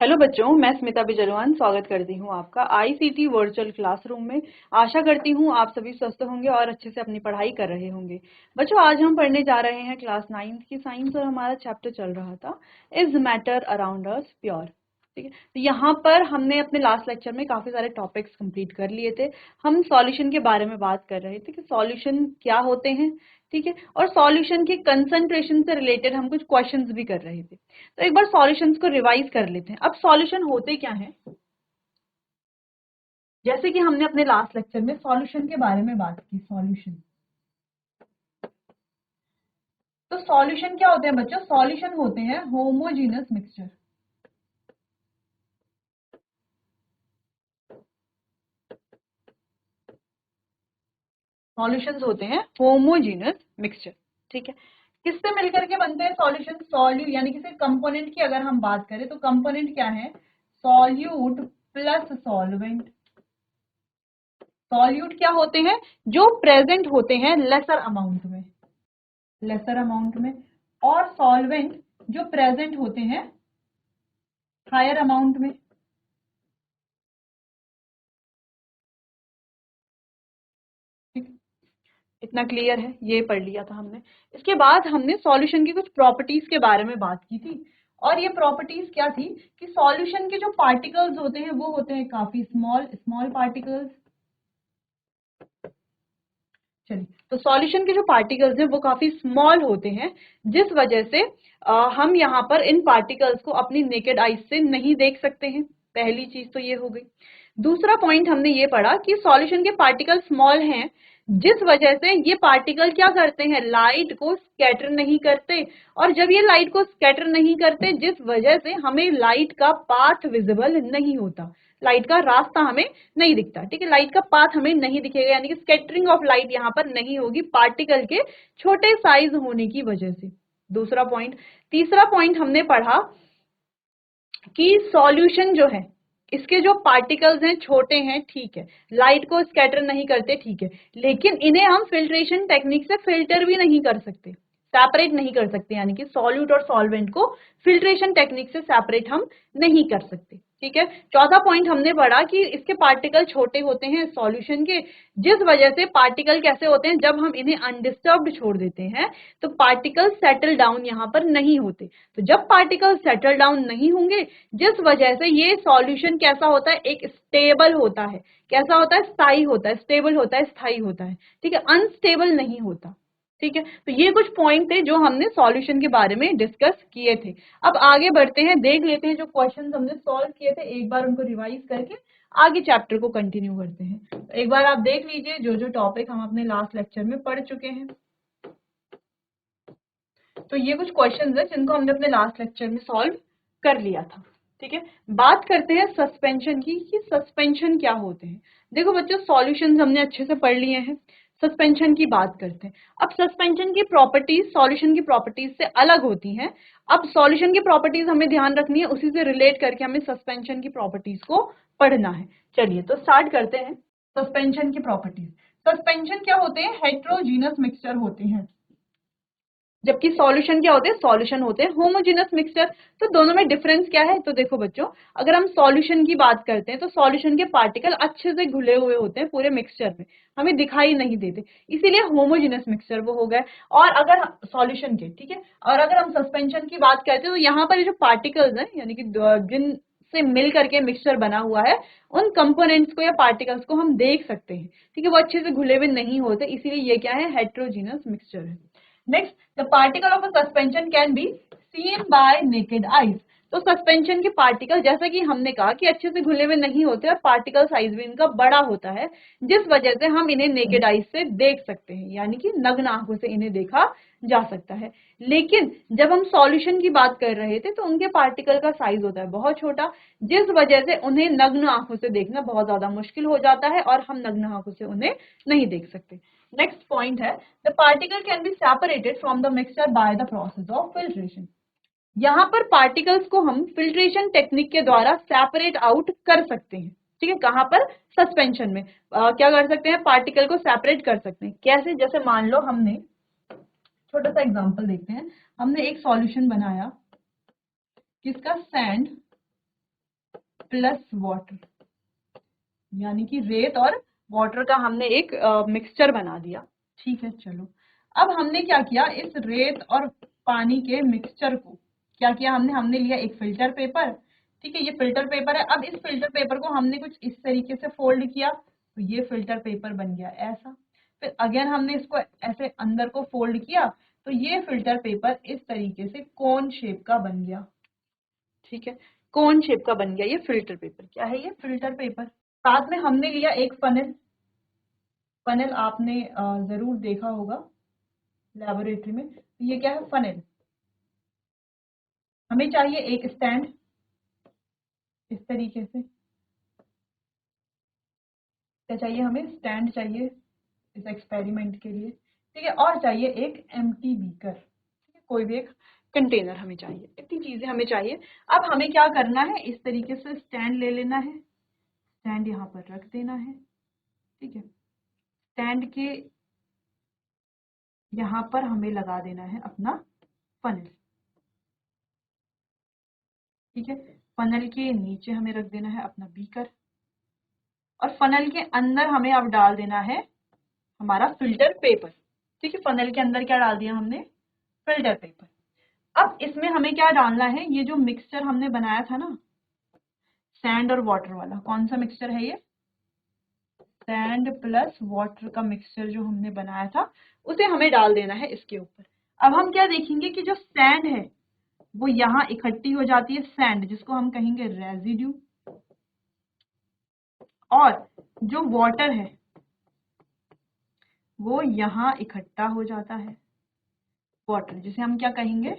Hello बच्चों, मैं स्मिता बिजरवान स्वागत करती हूँ आपका आईसीटी वर्चुअल क्लासरूम में। आशा करती हूँ आप सभी स्वस्थ होंगे और अच्छे से अपनी पढ़ाई कर रहे होंगे। बच्चों, आज हम पढ़ने जा रहे हैं क्लास 9th की साइंस और हमारा चैप्टर चल रहा था is matter around us pure. ठीक है, तो यहाँ पर हमने अपने लास्ट लेक्चर में काफी सारे टॉपिक्स कंप्लीट कर लिए थे। हम सॉल्यूशन के बारे में बात कर रहे थे कि सॉल्यूशन क्या होते हैं। ठीक है, और सॉल्यूशन के कंसंट्रेशन से रिलेटेड हम कुछ क्वेश्चंस भी कर रहे थे। तो एक बार सॉल्यूशंस को रिवाइज कर लेते हैं। अब सॉल्यूशन होते क्या हैं, जैसे कि हमने अपने लास्ट लेक्चर में सॉल्यूशन के बारे में बात की। सॉल्यूशन, तो सॉल्यूशन क्या होते हैं बच्चों? सॉल्यूशन होते हैं होमोजीनस मिक्सचर। सॉल्यूशंस होते हैं होमोजीनस मिक्सचर। ठीक है, किससे मिलकर के बनते हैं सॉल्यूशन? सॉल्यू यानी किसी कंपोनेंट की अगर हम बात करें तो कंपोनेंट क्या है? Solute plus solvent. सॉल्यूट क्या होते हैं? जो प्रेजेंट होते हैं लेसर अमाउंट में, लेसर अमाउंट में, और सॉल्वेंट जो प्रेजेंट होते हैं हायर अमाउंट में। ठीक, इतना क्लियर है? ये पढ़ लिया था हमने। इसके बाद हमने सॉल्यूशन की कुछ प्रॉपर्टीज के बारे में बात की थी, और ये प्रॉपर्टीज क्या थी कि सॉल्यूशन के जो पार्टिकल्स होते हैं वो होते हैं काफी स्मॉल स्मॉल पार्टिकल्स। चलिए, तो सॉल्यूशन के जो पार्टिकल्स हैं वो काफी स्मॉल होते हैं, जिस वजह से हम यहाँ पर इन पार्टिकल्स को अपनी नेकेड आईज से नहीं देख सकते हैं। पहली चीज तो ये हो गई। दूसरा पॉइंट हमने ये पढ़ा कि सॉल्यूशन के पार्टिकल स्मॉल हैं, जिस वजह से ये पार्टिकल क्या करते हैं? लाइट को स्कैटर नहीं करते। और जब ये लाइट को स्कैटर नहीं करते, जिस वजह से हमें लाइट का पाथ विजिबल नहीं होता, लाइट का रास्ता हमें नहीं दिखता। ठीक है, लाइट का पाथ हमें नहीं दिखेगा, यानी कि स्कैटरिंग ऑफ लाइट यहाँ पर नहीं होगी पार्टिकल के छोटे साइज होने की वजह से। दूसरा पॉइंट। तीसरा पॉइंट हमने पढ़ा कि सॉल्यूशन जो है, इसके जो पार्टिकल्स हैं छोटे हैं, ठीक है, लाइट को स्कैटर नहीं करते, ठीक है, लेकिन इन्हें हम फिल्ट्रेशन टेक्निक से फिल्टर भी नहीं कर सकते, सेपरेट नहीं कर सकते, यानी कि सॉल्यूट और सॉल्वेंट को फिल्ट्रेशन टेक्निक से सेपरेट हम नहीं कर सकते। ठीक है, चौथा पॉइंट हमने पढ़ा कि इसके पार्टिकल छोटे होते हैं सॉल्यूशन के, जिस वजह से पार्टिकल कैसे होते हैं? जब हम इन्हें अनडिस्टर्ब्ड छोड़ देते हैं तो पार्टिकल सेटल डाउन यहाँ पर नहीं होते। तो जब पार्टिकल सेटल डाउन नहीं होंगे, जिस वजह से ये सॉल्यूशन कैसा होता है? एक स्टेबल होता है। कैसा होता है? स्थायी होता है, स्टेबल होता है, स्थायी होता है। ठीक है, अनस्टेबल नहीं होता। ठीक है, तो ये कुछ पॉइंट थे जो हमने सॉल्यूशन के बारे में डिस्कस किए थे। अब आगे बढ़ते हैं, देख लेते हैं जो क्वेश्चंस हमने सॉल्व किए थे, एक बार उनको रिवाइज करके आगे चैप्टर को कंटिन्यू करते हैं। तो एक बार आप देख लीजिए जो जो टॉपिक हम अपने लास्ट लेक्चर में पढ़ चुके हैं। तो ये कुछ क्वेश्चंस है जिनको हमने अपने लास्ट लेक्चर में सॉल्व कर लिया था। ठीक है, बात करते हैं सस्पेंशन की कि सस्पेंशन क्या होते हैं। देखो बच्चों, सॉल्यूशंस हमने अच्छे से पढ़ लिए हैं, सस्पेंशन की बात करते हैं। अब सस्पेंशन की प्रॉपर्टीज सॉल्यूशन की प्रॉपर्टीज से अलग होती हैं। अब सॉल्यूशन की प्रॉपर्टीज हमें ध्यान रखनी है, उसी से रिलेट करके हमें सस्पेंशन की प्रॉपर्टीज को पढ़ना है। चलिए, तो स्टार्ट करते हैं सस्पेंशन की प्रॉपर्टीज। सस्पेंशन क्या होते हैं? हेट्रोजीनस मिक्सचर होते हैं, जबकि सॉल्यूशन क्या होते हैं? सॉल्यूशन होते हैं होमोजेनस मिक्सचर। तो दोनों में डिफरेंस क्या है? तो देखो बच्चों, अगर हम सॉल्यूशन की बात करते हैं तो सॉल्यूशन के पार्टिकल अच्छे से घुले हुए होते हैं पूरे मिक्सचर में, हमें दिखाई नहीं देते, इसीलिए होमोजेनस मिक्सचर वो हो गए। और अगर सॉल्यूशन के, ठीक है, और अगर हम सस्पेंशन की बात करते हैं तो यहाँ पर जो पार्टिकल्स हैं, यानी कि जिन से मिल करके मिक्सचर बना हुआ है, उन कंपोनेंट्स को या पार्टिकल्स को हम देख सकते हैं। ठीक है, वो अच्छे से घुले हुए नहीं होते, इसीलिए ये क्या है? हेट्रोजीनस मिक्सचर है। Next, the particle of a suspension can be seen by naked eyes. तो सस्पेंशन के पार्टिकल, जैसा कि हमने कहा कि अच्छे से घुले हुए नहीं होते और पार्टिकल साइज भी इनका बड़ा होता है, जिस वजह से हम इन्हें नेकेड आईज से देख सकते हैं, यानी कि नग्न आंखों से इन्हें देखा जा सकता है। लेकिन जब हम सॉल्यूशन की बात कर रहे थे तो उनके पार्टिकल का साइज होता है बहुत छोटा, जिस वजह से उन्हें नग्न आंखों से देखना बहुत ज्यादा मुश्किल हो जाता है और हम नग्न आंखों से उन्हें नहीं देख सकते। नेक्स्ट पॉइंट है, the particle can be separated from the mixture by the process of filtration. यहाँ पर पार्टिकल्स को हम फिल्ट्रेशन टेक्निक के द्वारा सेपरेट आउट कर सकते हैं। ठीक है, कहाँ पर? सस्पेंशन में। क्या कर सकते हैं? पार्टिकल को सेपरेट कर सकते हैं। कैसे? जैसे मान लो हमने, छोटा सा एग्जांपल देखते हैं, हमने एक सॉल्यूशन बनाया किसका? सैंड प्लस वाटर, यानी कि रेत और वाटर का हमने एक मिक्सचर बना दिया। ठीक है, चलो अब हमने क्या किया, इस रेत और पानी के मिक्सचर को क्या किया हमने, हमने लिया एक फिल्टर पेपर। ठीक है, ये फिल्टर पेपर है। अब इस फिल्टर पेपर को हमने कुछ इस तरीके से फोल्ड किया तो ये फिल्टर पेपर बन गया ऐसा। फिर अगेन हमने इसको ऐसे अंदर को फोल्ड किया तो ये फिल्टर पेपर इस तरीके से कोन शेप का बन गया। ठीक है, कोन शेप का बन गया ये फिल्टर पेपर। क्या है ये, फिल्टर पेपर। साथ में हमने लिया एक फनल। फनल आपने जरूर देखा होगा लेबोरेटरी में। ये क्या है, फनल। हमें चाहिए एक स्टैंड इस तरीके से। क्या चाहिए हमें, स्टैंड चाहिए इस एक्सपेरिमेंट के लिए। ठीक है, और चाहिए एक एम्प्टी बीकर। ठीक है, कोई भी एक कंटेनर हमें चाहिए। इतनी चीजें हमें चाहिए। अब हमें क्या करना है, इस तरीके से स्टैंड ले लेना है, स्टैंड यहाँ पर रख देना है। ठीक है, स्टैंड के यहाँ पर हमें लगा देना है अपना फनल। ठीक है, फनल के नीचे हमें रख देना है अपना बीकर, और फनल के अंदर हमें अब डाल देना है हमारा फिल्टर पेपर। ठीक है, फनल के अंदर क्या डाल दिया हमने, फिल्टर पेपर। अब इसमें हमें क्या डालना है, ये जो मिक्सचर हमने बनाया था ना सैंड और वाटर वाला, कौन सा मिक्सचर है ये, सैंड प्लस वाटर का मिक्सचर जो हमने बनाया था उसे हमें डाल देना है इसके ऊपर। अब हम क्या देखेंगे कि जो सैंड है वो यहाँ इकट्ठी हो जाती है, सैंड जिसको हम कहेंगे रेजिड्यू, और जो वाटर है वो यहाँ इकट्ठा हो जाता है, वाटर जिसे हम क्या कहेंगे,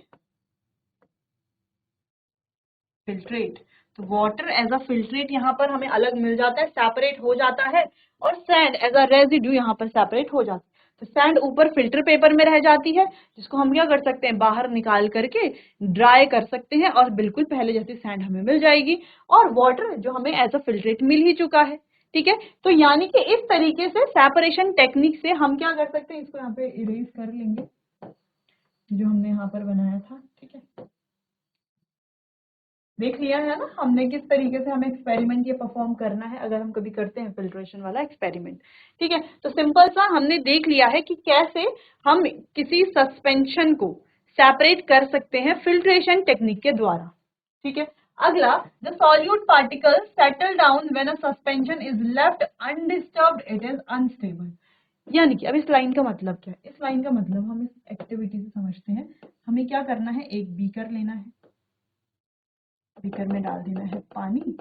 फिल्ट्रेट। तो वाटर एज अ फिल्ट्रेट यहाँ पर हमें अलग मिल जाता है, सेपरेट हो जाता है, और सैंड एज अ रेजिड्यू यहाँ पर सेपरेट हो जाता है। तो सैंड ऊपर फिल्टर पेपर में रह जाती है, जिसको हम क्या कर सकते हैं, बाहर निकाल करके ड्राई कर सकते हैं और बिल्कुल पहले जैसी सैंड हमें मिल जाएगी, और वाटर जो हमें एज अ फिल्ट्रेट मिल ही चुका है। ठीक है, तो यानी कि इस तरीके से सेपरेशन टेक्निक से हम क्या कर सकते हैं, इसको यहाँ पे इरेज कर लेंगे जो हमने यहाँ पर बनाया था। ठीक है, देख लिया है ना हमने किस तरीके से हमें एक्सपेरिमेंट ये परफॉर्म करना है अगर हम कभी करते हैं फिल्ट्रेशन वाला एक्सपेरिमेंट। ठीक है, तो सिंपल सा हमने देख लिया है कि कैसे हम किसी सस्पेंशन को सेपरेट कर सकते हैं फिल्ट्रेशन टेक्निक के द्वारा। ठीक है, अगला, the solute particle settle down when a suspension is left undisturbed it is unstable. यानी कि अब इस लाइन का मतलब क्या है, इस लाइन का मतलब हम इस एक्टिविटी से समझते हैं। हमें क्या करना है, एक बीकर लेना है, बीकर में डाल देना है पानी,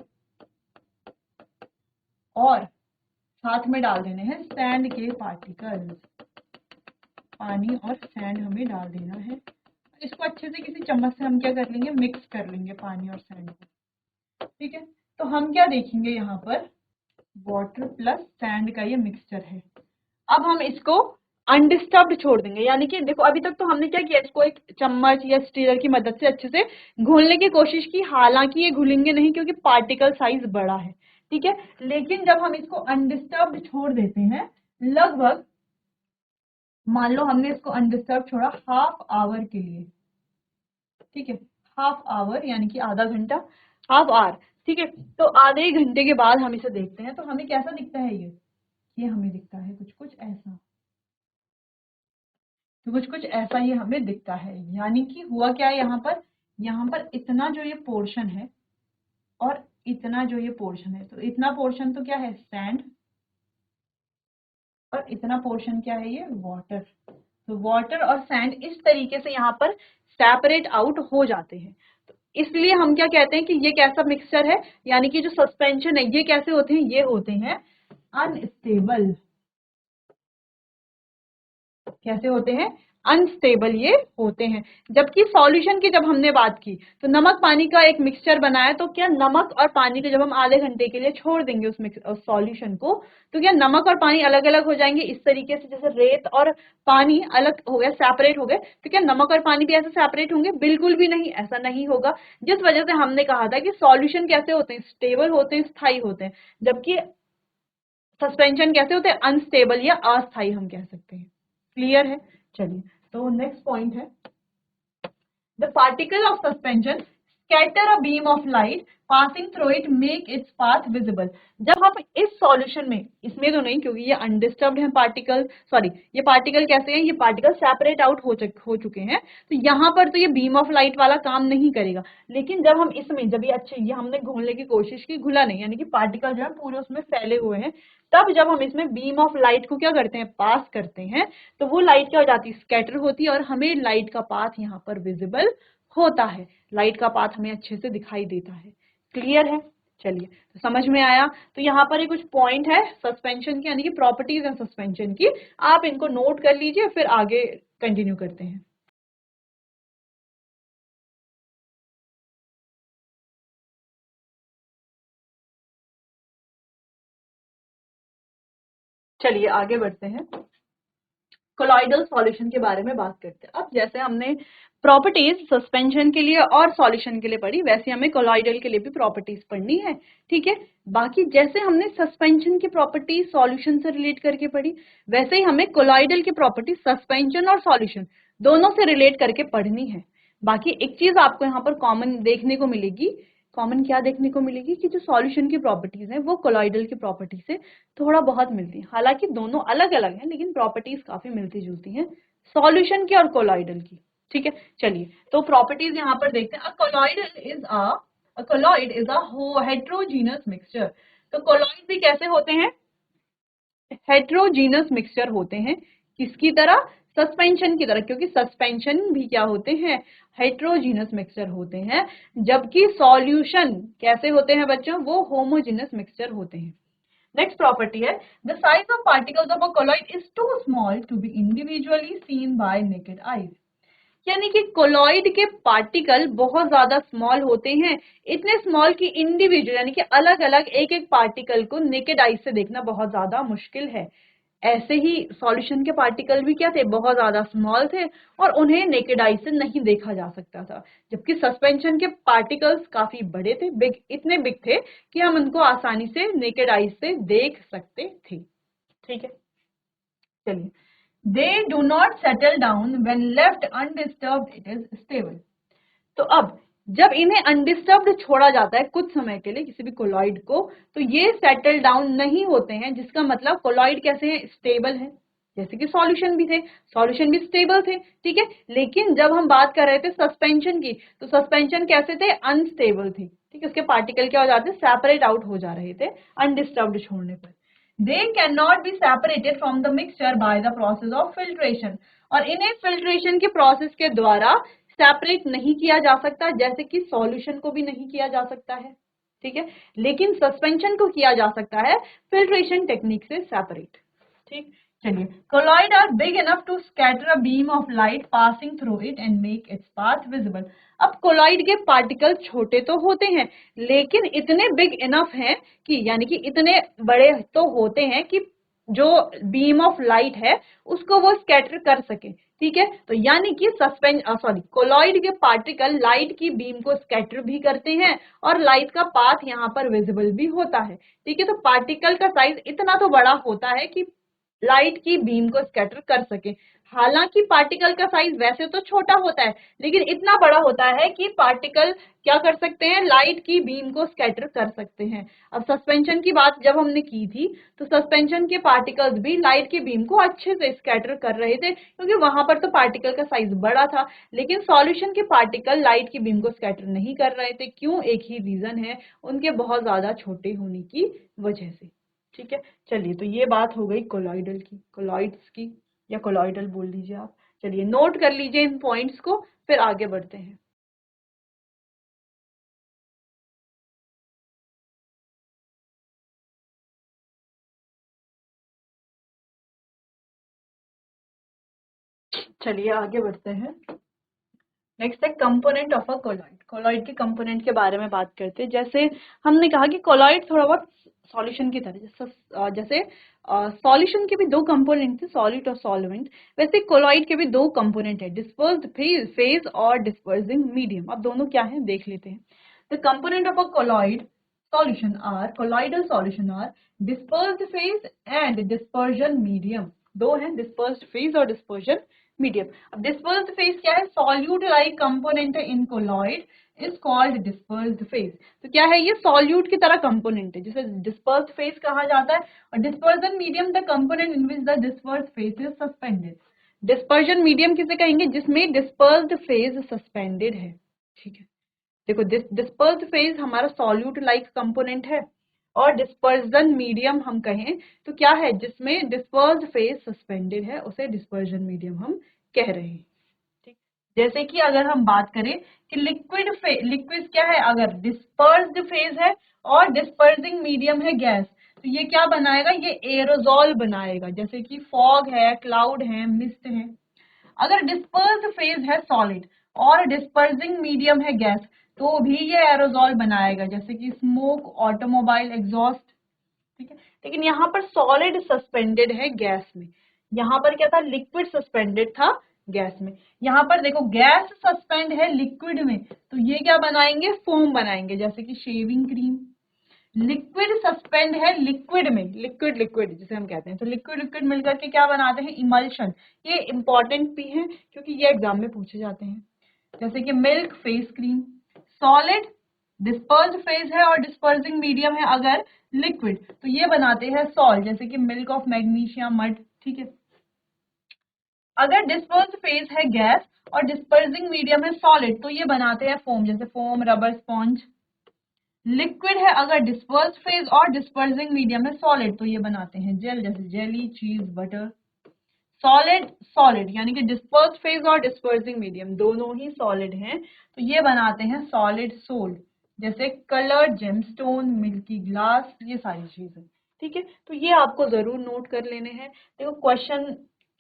और साथ में डाल देने हैं सैंड के पार्टिकल्स। पानी और सैंड हमें डाल देना है। इसको अच्छे से किसी चम्मच से हम क्या कर लेंगे, मिक्स कर लेंगे पानी और सैंड को। ठीक है, तो हम क्या देखेंगे यहाँ पर, वाटर प्लस सैंड का ये मिक्सचर है। अब हम इसको अनडिस्टर्ब्ड छोड़ देंगे, यानी कि देखो अभी तक तो हमने क्या किया, इसको एक चम्मच या स्टीलर की मदद से अच्छे से घोलने की कोशिश की, हालांकि ये घुलेंगे नहीं क्योंकि पार्टिकल साइज बड़ा है। ठीक है, लेकिन जब हम इसको अनडिस्टर्ब्ड छोड़ देते हैं, लगभग मान लो हमने इसको अनडिस्टर्ब छोड़ा हाफ आवर के लिए। ठीक है, हाफ आवर यानी कि आधा घंटा, हाफ आवर। ठीक है, तो आधे घंटे के बाद हम इसे देखते हैं तो हमें कैसा दिखता है ये हमें दिखता है कुछ कुछ ऐसा। तो कुछ कुछ ऐसा ये हमें दिखता है, यानी कि हुआ क्या है यहाँ पर इतना जो ये पोर्शन है और इतना जो ये पोर्शन है, तो इतना पोर्शन तो क्या है, सैंड, और इतना पोर्शन क्या है, ये वाटर। तो वाटर और सैंड इस तरीके से यहाँ पर सेपरेट आउट हो जाते हैं। तो इसलिए हम क्या कहते हैं कि ये कैसा मिक्सचर है, यानी कि जो सस्पेंशन है ये कैसे होते हैं, ये होते हैं अनस्टेबल। कैसे होते हैं, अनस्टेबल ये होते हैं। जबकि सॉल्यूशन की जब हमने बात की तो नमक पानी का एक मिक्सचर बनाया, तो क्या नमक और पानी को जब हम आधे घंटे के लिए छोड़ देंगे उस सॉल्यूशन को, तो क्या नमक और पानी अलग अलग हो जाएंगे इस तरीके से, जैसे रेत और पानी अलग हो गए, सेपरेट हो गए, तो क्या नमक और पानी भी ऐसे सेपरेट होंगे, बिल्कुल भी नहीं, ऐसा नहीं होगा। जिस वजह से हमने कहा था कि सॉल्यूशन कैसे होते हैं, स्टेबल होते हैं, स्थायी होते हैं, जबकि सस्पेंशन कैसे होते हैं, अनस्टेबल या अस्थायी हम कह सकते हैं। क्लियर है, चलिए तो नेक्स्ट पॉइंट है, the particle of suspension scatter a beam of light passing through it make its path visible। जब हम इस सॉल्यूशन में, इसमें तो नहीं क्योंकि ये अनडिस्टर्ब्ड है पार्टिकल, सॉरी ये पार्टिकल कैसे हैं, ये पार्टिकल सेपरेट आउट हो चुके हैं, तो यहाँ पर तो ये बीम ऑफ लाइट वाला काम नहीं करेगा। लेकिन जब हम इसमें, जब ये हमने घोलने की कोशिश की, घुला नहीं, यानी कि पार्टिकल जो है पूरे उसमें फैले हुए हैं, तब जब हम इसमें बीम ऑफ लाइट को क्या करते हैं, पास करते हैं, तो वो लाइट क्या हो जाती है, स्कैटर होती है और हमें लाइट का पाथ यहाँ पर विजिबल होता है, लाइट का पाथ हमें अच्छे से दिखाई देता है। क्लियर है? चलिए, तो समझ में आया। तो यहाँ पर ये कुछ पॉइंट है सस्पेंशन की, यानी कि प्रॉपर्टीज है सस्पेंशन की, आप इनको नोट कर लीजिए, फिर आगे कंटिन्यू करते हैं। चलिए आगे बढ़ते हैं, कोलॉइडल सॉल्यूशन के बारे में बात करते हैं। अब जैसे हमने प्रॉपर्टीज सस्पेंशन के लिए और सॉल्यूशन के लिए पढ़ी, वैसे हमें कोलॉइडल के लिए भी प्रॉपर्टीज पढ़नी है, ठीक है। बाकी जैसे हमने सस्पेंशन की प्रॉपर्टी सॉल्यूशन से रिलेट करके पढ़ी, वैसे ही हमें कोलॉइडल की प्रॉपर्टी सस्पेंशन और सॉल्यूशन दोनों से रिलेट करके पढ़नी है। बाकी एक चीज आपको यहाँ पर कॉमन देखने को मिलेगी, कॉमन क्या देखने को मिलेगी कि जो सॉल्यूशन की प्रॉपर्टीज हैं वो कोलॉइडल की प्रॉपर्टी से थोड़ा बहुत मिलती हैं। हालांकि दोनों अलग अलग हैं, लेकिन प्रॉपर्टीज काफी मिलती जुलती हैं सॉल्यूशन की और कोलॉइडल की, ठीक है। चलिए, तो प्रॉपर्टीज यहाँ पर देखते हैं। अ colloid is a heterogeneous mixture. तो कोलॉइड भी कैसे होते हैं, हेट्रोजीनस मिक्सचर होते हैं। किसकी तरह, सस्पेंशन की तरह, क्योंकि सस्पेंशन भी क्या होते हैं, हेट्रोजीनस मिक्सचर होते हैं, जबकि सॉल्यूशन कैसे होते हैं बच्चों, वो होमोजीनस मिक्सचर होते हैं। नेक्स्ट प्रॉपर्टी है, the size of particles of a colloid is too small to be individually seen by naked eyes. यानी कि कोलॉइड के पार्टिकल बहुत ज्यादा स्मॉल होते हैं, इतने स्मॉल कि इंडिविजुअल यानी कि अलग अलग एक एक पार्टिकल को नेकेड आई से देखना बहुत ज्यादा मुश्किल है। ऐसे ही सॉल्यूशन के पार्टिकल भी क्या थे, बहुत ज्यादा स्मॉल थे और उन्हें नेकेड आई से नहीं देखा जा सकता था, जबकि सस्पेंशन के पार्टिकल्स काफी बड़े थे, बिग, इतने बिग थे कि हम उनको आसानी से नेकेड आई से देख सकते थे, ठीक है। चलिए, they do not settle down when left undisturbed, it is stable। तो अब जब इन्हें अनडिस्टर्ब्ड छोड़ा जाता है कुछ समय के लिए किसी भी कोलॉइड को, तो ये सेटल डाउन नहीं होते हैं, जिसका मतलब कोलॉइड कैसे है, स्टेबल है, जैसे कि सॉल्यूशन भी थे, सॉल्यूशन भी स्टेबल थे, ठीक है। लेकिन जब हम बात कर रहे थे सस्पेंशन की, तो सस्पेंशन कैसे थे, अनस्टेबल थे, ठीक है। उसके पार्टिकल क्या हो जाते, सेपरेट आउट हो जा रहे थे अनडिस्टर्ब्ड छोड़ने पर। They cannot be separated from the mixture by the process of filtration। और इन्हें फिल्ट्रेशन के प्रोसेस के द्वारा सेपरेट नहीं किया जा सकता, जैसे कि सॉल्यूशन को भी नहीं किया जा सकता है, ठीक है। लेकिन सस्पेंशन को किया जा सकता है फिल्ट्रेशन टेक्निक से सेपरेट, ठीक। चलिए, colloid are big enough to scatter a beam of light passing through it and make its path visible. अब कोलॉइड के पार्टिकल छोटे तो होते हैं, लेकिन इतने बिग इनफ हैं कि, यानी कि इतने बड़े तो होते हैं कि जो बीम ऑफ लाइट है उसको वो स्कैटर कर सके, ठीक है। तो यानी कि कोलॉइड के पार्टिकल लाइट की बीम को स्कैटर भी करते हैं और लाइट का पाथ यहाँ पर विजिबल भी होता है, ठीक है। तो पार्टिकल का साइज इतना तो बड़ा होता है कि लाइट की बीम को स्कैटर कर सके। हालांकि पार्टिकल का साइज वैसे तो छोटा होता है, लेकिन इतना बड़ा होता है कि पार्टिकल क्या कर सकते हैं, लाइट की बीम को स्कैटर कर सकते हैं। अब सस्पेंशन की बात जब हमने की थी, तो सस्पेंशन के पार्टिकल्स भी लाइट की बीम को अच्छे से स्कैटर कर रहे थे, क्योंकि वहां पर तो पार्टिकल का साइज बड़ा था। लेकिन सॉल्यूशन के पार्टिकल लाइट की बीम को स्कैटर नहीं कर रहे थे, क्यों, एक ही रीजन है, उनके बहुत ज्यादा छोटे होने की वजह से, ठीक है। चलिए, तो ये बात हो गई कोलॉइडल की, कोलॉइड्स की, या कोलॉइडल बोल लीजिए आप। चलिए, नोट कर लीजिए इन पॉइंट्स को, फिर आगे बढ़ते हैं। चलिए आगे बढ़ते हैं। नेक्स्ट है component of a colloid. Colloid के कंपोनेंट के बारे में बात करते हैं। जैसे हमने कहा कि कोलॉइड थोड़ा बहुत सॉल्यूशन की तरह, जैसे सॉल्यूशन के भी दो कंपोनेंट थे, सॉलिड और सॉल्वेंट, वैसे कोलॉइड के भी दो कंपोनेंट है, डिस्पर्स्ड फेज और डिस्पर्सिंग मीडियम। अब दोनों क्या है देख लेते हैं। The component of a colloid solution are colloidal solution are dispersed phase and dispersion medium। दो हैं, dispersed phase और dispersion मीडियम। अब डिस्पर्स्ड फेज क्या है, solute like component in colloid is called dispersed phase. तो क्या है, ये सॉल्यूट की तरह कंपोनेंट है जिसे डिस्पर्स्ड फेज कहा जाता है। और dispersion medium the component in which the dispersed phase is suspended. Dispersion medium किसे कहेंगे, जिसमें डिस्पर्स्ड फेज सस्पेंडेड है। ठीक है, देखो डिस्पर्स्ड फेज हमारा सॉल्यूट लाइक कंपोनेंट है, और डिस्पर्जन मीडियम हम कहें तो क्या है, जिसमें डिस्पर्स्ड फेज सस्पेंडेड है, उसे डिस्पर्जन मीडियम हम कह रहे हैं। ठीक, जैसे कि अगर हम बात करें कि लिक्विड क्या है, अगर डिस्पर्स्ड फेज है और डिस्पर्सिंग मीडियम है गैस, तो ये क्या बनाएगा, ये एरोजॉल बनाएगा, जैसे कि फॉग है, क्लाउड है, मिस्ट है। अगर डिस्पर्स्ड फेज है सॉलिड और डिस्पर्सिंग मीडियम है गैस, तो भी ये एरोजॉल बनाएगा, जैसे कि स्मोक, ऑटोमोबाइल एग्जॉस्ट। ठीक है, लेकिन यहाँ पर सॉलिड सस्पेंडेड है गैस में, यहाँ पर क्या था, लिक्विड सस्पेंडेड था गैस में। यहाँ पर देखो गैस सस्पेंड है लिक्विड में, तो ये क्या बनाएंगे, फोम बनाएंगे, जैसे कि शेविंग क्रीम। लिक्विड सस्पेंड है लिक्विड में, लिक्विड लिक्विड जिसे हम कहते हैं, तो लिक्विड लिक्विड मिलकर के क्या बनाते हैं, इमल्शन। ये इंपॉर्टेंट भी है क्योंकि ये एग्जाम में पूछे जाते हैं, जैसे कि milk, face cream. Solid dispersed phase है और डिस्पर्सिंग मीडियम है अगर लिक्विड, तो ये बनाते हैं सॉल्ट, जैसे कि मिल्क ऑफ मैग्नीशियम, मड। ठीक है, अगर डिस्पर्स्ड फेज है गैस और डिस्पर्सिंग मीडियम है सॉलिड, तो ये बनाते हैं फोम, जैसे फोम, रबर, स्पॉन्ज। लिक्विड है अगर डिस्पर्स्ड फेज और डिस्पर्सिंग मीडियम है सॉलिड, तो ये बनाते हैं जेल, जैसे जेली, चीज, बटर। सॉलिड सॉलिड यानी कि डिस्पर्स्ड फेज और डिस्पर्सिंग मीडियम दोनों ही सॉलिड हैं, तो ये बनाते हैं सॉलिड सोल्ट, जैसे कलर्ड जेमस्टोन, मिल्की ग्लास, ये सारी चीजें। ठीक है, तो ये आपको जरूर नोट कर लेने हैं। देखो क्वेश्चन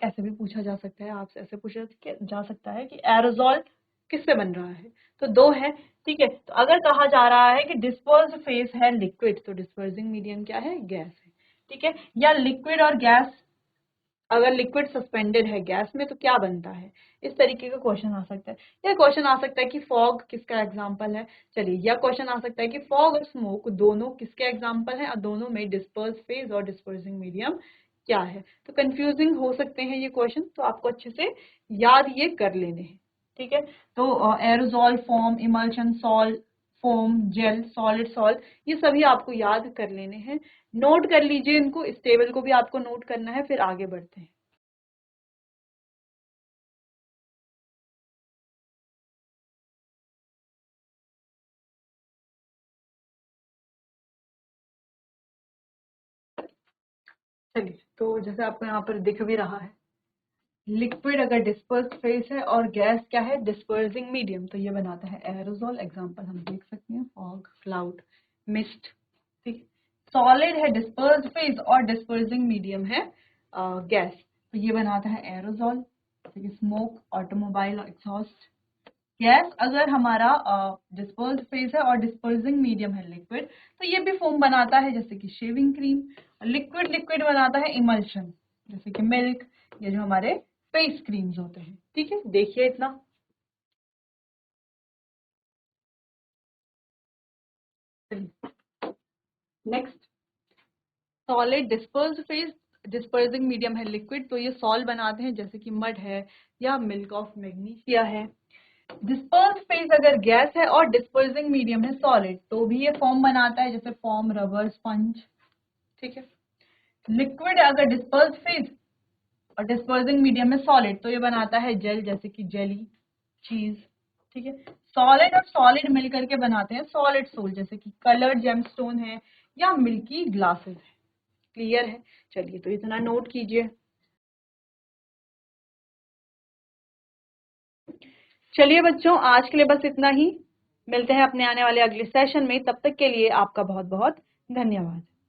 कैसे भी पूछा जा सकता है, आपसे ऐसे पूछा जा सकता है कि एरोजॉल किससे बन रहा है, तो दो है। ठीक है, तो अगर कहा जा रहा है कि डिस्पर्स्ड फेज है लिक्विड, तो डिस्पर्सिंग मीडियम क्या है, गैस है। ठीक है, या लिक्विड और गैस, अगर लिक्विड सस्पेंडेड है गैस में तो क्या बनता है, इस तरीके का क्वेश्चन आ सकता है। या क्वेश्चन आ सकता है कि फॉग किसका एग्जांपल है, चलिए, या क्वेश्चन आ सकता है कि फॉग और स्मोक दोनों किसके एग्जांपल हैं और दोनों में डिस्पर्स फेज और डिस्पर्सिंग मीडियम क्या है। तो कंफ्यूजिंग हो सकते हैं ये क्वेश्चन, तो आपको अच्छे से याद ये कर लेने हैं। ठीक है, तो aerosol, form, emulsion, salt, foam, gel, solid, salt, ये सभी आपको याद कर लेने हैं। नोट कर लीजिए इनको, इस टेबल को भी आपको नोट करना है, फिर आगे बढ़ते हैं। चलिए, तो जैसे आपको यहाँ पर दिख भी रहा है, लिक्विड अगर डिस्पर्स फेज है और गैस क्या है, डिस्पर्सिंग मीडियम, तो ये बनाता है एरोजॉल। एग्जांपल हम देख सकते हैं, फॉग, क्लाउड, मिस्ट। ठीक, सॉलिड है डिस्पर्स फेज और डिस्पर्सिंग मीडियम है गैस, तो ये बनाता है aerosol, smoke, automobile exhaust. Gas अगर हमारा डिस्पर्स्ड फेज है और डिस्पर्सिंग मीडियम है लिक्विड, तो ये भी फोम बनाता है, जैसे कि शेविंग क्रीम। लिक्विड लिक्विड बनाता है इमल्शन, जैसे कि मिल्क, ये जो हमारे फेस क्रीम्स होते हैं। ठीक है, देखिए इतना। Next, solid dispersed phase, dispersing medium है लिक्विड, तो ये सॉल बनाते हैं, जैसे कि मड है या मिल्क ऑफ मैग्नीशिया है। डिस्पर्स फेज अगर गैस है और डिस्पर्सिंग मीडियम है सॉलिड, तो भी ये फॉर्म बनाता है, जैसे फॉर्म, रबर, स्पंज। ठीक है, लिक्विड अगर डिस्पर्स फेज और डिस्पर्सिंग मीडियम में सॉलिड, तो ये बनाता है जेल, जैसे कि जेली, चीज। ठीक है, सॉलिड और सॉलिड मिलकर के बनाते हैं सॉलिड सोल, जैसे कि कलर्ड जेमस्टोन है या मिल्की ग्लासेस है। क्लियर है, चलिए, तो इतना नोट कीजिए। चलिए बच्चों, आज के लिए बस इतना ही। मिलते हैं अपने आने वाले अगले सेशन में, तब तक के लिए आपका बहुत बहुत धन्यवाद।